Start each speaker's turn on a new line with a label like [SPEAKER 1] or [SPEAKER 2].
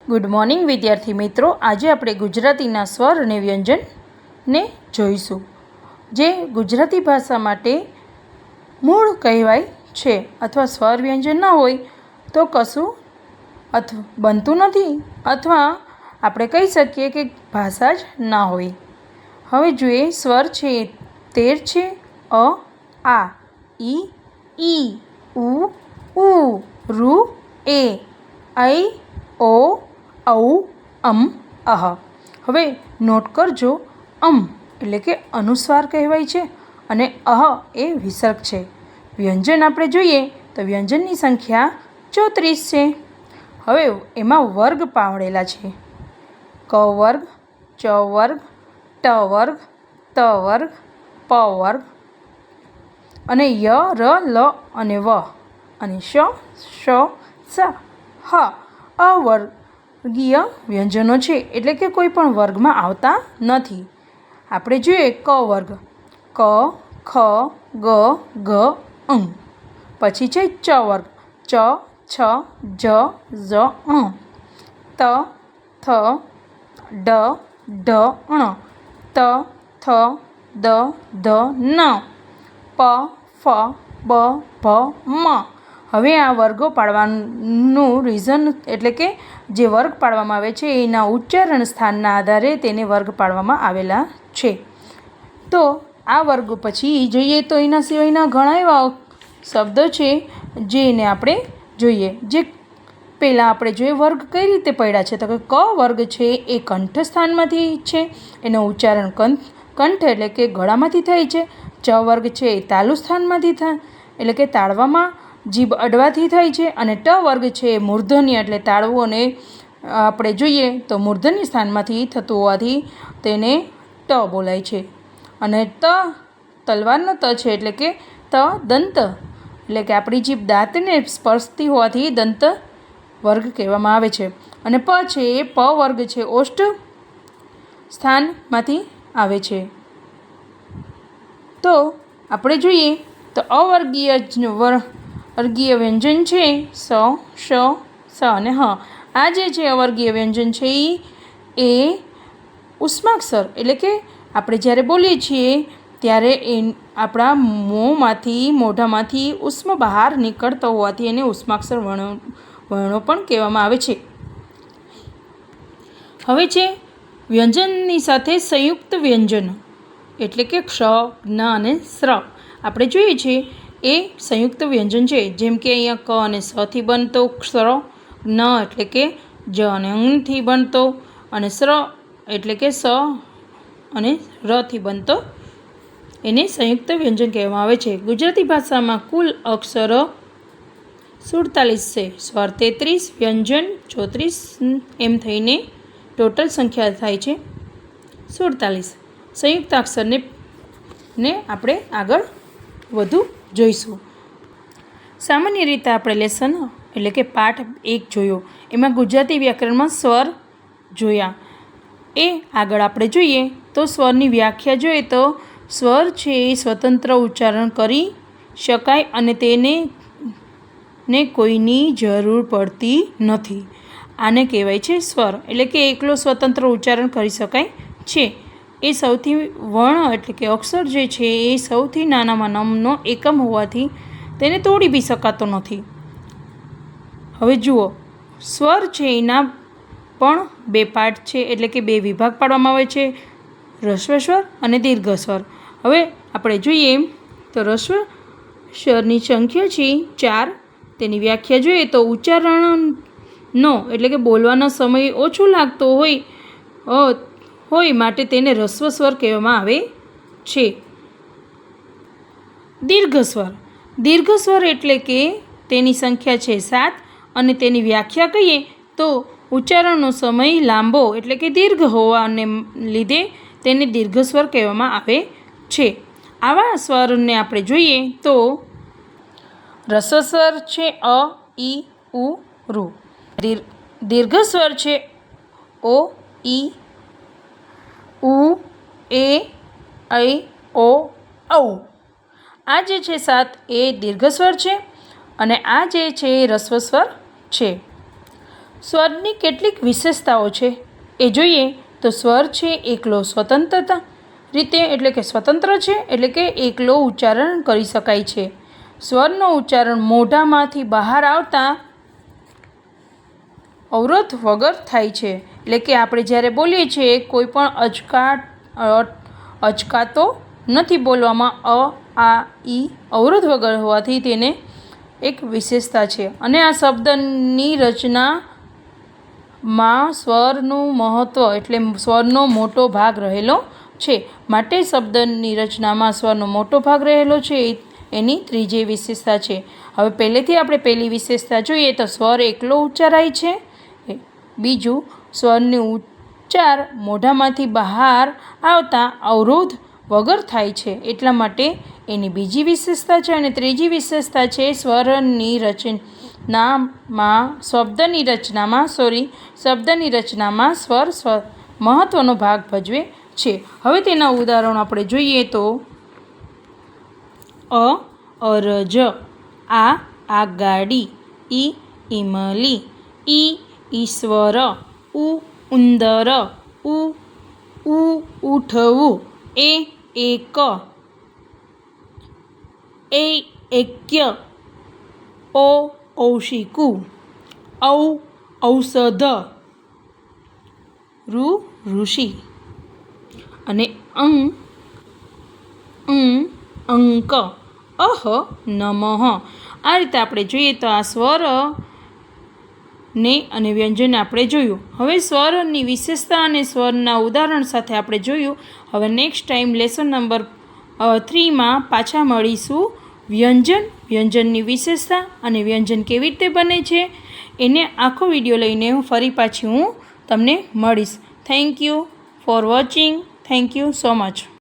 [SPEAKER 1] Good morning વિદ્યાર્થી મિત્રો, આજે આપણે ગુજરાતીના સ્વર અને વ્યંજનને જોઈશું, જે ગુજરાતી ભાષા માટે મૂળ કહેવાય છે. અથવા સ્વર વ્યંજન ન હોય તો કશું બનતું નથી, અથવા આપણે કહી શકીએ કે ભાષા જ ના હોય. હવે જોઈએ, સ્વર છે 13 છે: અ, આ, ઈ, ઉ, ઋ, એ, ઐ, ઓ, ઔ, અમ, અહ. હવે નોટ કરજો, એટલે કે અનુસ્વાર કહેવાય છે અને અહ એ વિસર્ગ છે. વ્યંજન આપણે જોઈએ તો વ્યંજનની સંખ્યા 34 છે. હવે એમાં વર્ગ પાડેલા છે: ક વર્ગ, ચ વર્ગ, ટ વર્ગ, ત વર્ગ, પ વર્ગ, અને ય, ર, લ અને વ, અને શ, સ, હ અવર્ગીય વ્યંજનો છે, એટલે કે કોઈ પણ વર્ગમાં આવતા નથી. આપણે જોઈએ ક વર્ગ: ક, ખ, ગ, ઘ, ઞ. પછી છે ચ વર્ગ: ચ, છ, જ, ઝ, ત, થ, ડ, ઢ, ણ, ત, થ, દ, ધ, ન, પ, ફ, બ, ભ, મ. હવે આ વર્ગો પાડવાનું રીઝન, એટલે કે જે વર્ગ પાડવામાં આવે છે એના ઉચ્ચારણ સ્થાનના આધારે તેને વર્ગ પાડવામાં આવેલા છે. તો આ વર્ગ પછી જોઈએ તો એના સિવાયના ઘણા એવા શબ્દો છે જેને આપણે જોઈએ. જે પહેલાં આપણે જોઈએ વર્ગ કઈ રીતે પડ્યા છે, તો કે ક વર્ગ છે એ કંઠ સ્થાનમાંથી છે, એનું ઉચ્ચારણ કંઠ એટલે કે ગળામાંથી થાય છે. ચ વર્ગ છે એ તાલુ સ્થાનમાંથી થાય, એટલે કે તાળવામાં જીભ અડવાથી થાય છે. અને ટ વર્ગ છે એ મૂર્ધન્ય એટલે તાળવું, અને આપણે જોઈએ તો મૂર્ધન્ય સ્થાનમાંથી થતું હોવાથી તેને ટ બોલાય છે. અને ત તલવારનો ત છે, એટલે કે ત દંત, એટલે કે આપણી જીભ દાંતને સ્પર્શતી હોવાથી દંત વર્ગ કહેવામાં આવે છે. અને પ છે એ પ વર્ગ છે, ઓષ્ઠ સ્થાનમાંથી આવે છે. તો આપણે જોઈએ તો અવર્ગીય વ્યંજન છે સ, શ, સ અને હ. આ જે છે અવર્ગીય વ્યંજન છે એ ઉષ્માક્ષર, એટલે કે આપણે જ્યારે બોલીએ છીએ ત્યારે આપણા મોઢામાંથી ઉષ્મ બહાર નીકળતો હોવાથી એને ઉષ્માક્ષર વર્ણો પણ કહેવામાં આવે છે. હવે છે વ્યંજનની સાથે સંયુક્ત વ્યંજન, એટલે કે ક્ષ, જ્ઞ અને સ્ર. આપણે જોઈએ છીએ એ સંયુક્ત વ્યંજન છે. જેમ કે અહીંયા ક અને સ થી બનતો સ્ર, જ્ઞ એટલે કે જ અને ંથી બનતો, અને સ્ર એટલે કે સ અને ર થી બનતો, એને સંયુક્ત વ્યંજન કહેવામાં આવે છે. ગુજરાતી ભાષામાં કુલ અક્ષર 47 છે, સ્વર 33, વ્યંજન 34, એમ થઈને ટોટલ સંખ્યા થાય છે 47. સંયુક્તાક્ષરને આપણે આગળ વધુ જોઈશું. સામાન્ય રીતે આપણે લેસન, એટલે કે પાઠ 1 જોયો, એમાં ગુજરાતી વ્યાકરણમાં સ્વર જોયા. એ આગળ આપણે જોઈએ તો સ્વરની વ્યાખ્યા જોઈએ તો સ્વર છે એ સ્વતંત્ર ઉચ્ચારણ કરી શકાય અને તેને કોઈની જરૂર પડતી નથી. આને કહેવાય છે સ્વર, એટલે કે એકલો સ્વતંત્ર ઉચ્ચારણ કરી શકાય છે. એ સૌથી વર્ણ, એટલે કે અક્ષર જે છે એ સૌથી નાનામાં નાનો એકમ હોવાથી તેને તોડી બી શકાતો નથી. હવે જુઓ, સ્વર છે એના પણ 2 પાર્ટ છે, એટલે કે 2 વિભાગ પાડવામાં આવે છે: હ્રસ્વ સ્વર અને દીર્ઘ સ્વર. હવે આપણે જોઈએ તો હ્રસ્વ સ્વરની સંખ્યા છે 4. તેની વ્યાખ્યા જોઈએ તો ઉચ્ચારણનો, એટલે કે બોલવાનો સમય ઓછો લાગતો હોય માટે તેને હ્રસ્વ સ્વર કહેવામાં આવે છે. દીર્ઘ સ્વર એટલે કે તેની સંખ્યા છે 7, અને તેની વ્યાખ્યા કહીએ તો ઉચ્ચારણનો સમય લાંબો, એટલે કે દીર્ઘ હોવાને લીધે તેને દીર્ઘ સ્વર કહેવામાં આવે છે. આવા સ્વરને આપણે જોઈએ તો હ્રસ્વ સ્વર છે અ, ઈ, ઉ, ઋ. દીર્ઘ સ્વર છે ઓ, ઈ, ઉ, એ, ઐ, ઓ, ઔ. આ જે છે 7 એ દીર્ઘ સ્વર છે, અને આ જે છે એ હ્રસ્વ સ્વર છે. સ્વરની કેટલીક વિશેષતાઓ છે એ જોઈએ તો સ્વર છે એકલો સ્વતંત્રતા રીતે એટલે કે સ્વતંત્ર છે એટલે કે એકલો ઉચ્ચારણ કરી શકાય છે. સ્વરનો ઉચ્ચારણ મોઢામાંથી બહાર આવતા અવરોધ વગર થાય છે. એટલે કે આપણે જ્યારે બોલીએ છીએ કોઈ પણ અચકાતો નથી બોલવામાં. આ ઈ અવરોધ વગર હોવાથી તેને એક વિશેષતા છે. અને આ શબ્દની રચનામાં સ્વરનું મહત્ત્વ એટલે સ્વરનો મોટો ભાગ રહેલો છે. માટે શબ્દની રચનામાં સ્વરનો મોટો ભાગ રહેલો છે એની ત્રીજી વિશેષતા છે. હવે પહેલેથી આપણે પહેલી વિશેષતા જોઈએ તો સ્વર એકલો ઉચ્ચારાય છે. બીજું, સ્વરનું ઉચ્ચાર મોઢામાંથી બહાર આવતા અવરોધ વગર થાય છે એટલા માટે એની બીજી વિશેષતા છે. અને ત્રીજી વિશેષતા છે શબ્દની રચનામાં સ્વર મહત્ત્વનો ભાગ ભજવે છે. હવે તેના ઉદાહરણો આપણે જોઈએ તો અરજ, આગાડી, ઈમલી, ઈશ્વર, ઉંદર, ઉઠવું, એક, એક્ય, ઔશિકુ, ઔષધ, ઋષિ અને અંક, નમઃ. આ રીતે આપણે જોઈએ તો આ સ્વર ને અને વ્યંજન આપણે જોયું. હવે સ્વરની વિશેષતા અને સ્વરના ઉદાહરણ સાથે આપણે જોયું. હવે નેક્સ્ટ ટાઈમ લેસન નંબર 3માં પાછા મળીશું. વ્યંજનની વિશેષતા અને વ્યંજન કેવી રીતે બને છે એને આખો વિડીયો લઈને ફરી પાછી હું તમને મળીશ. Thank you for watching. Thank you so much.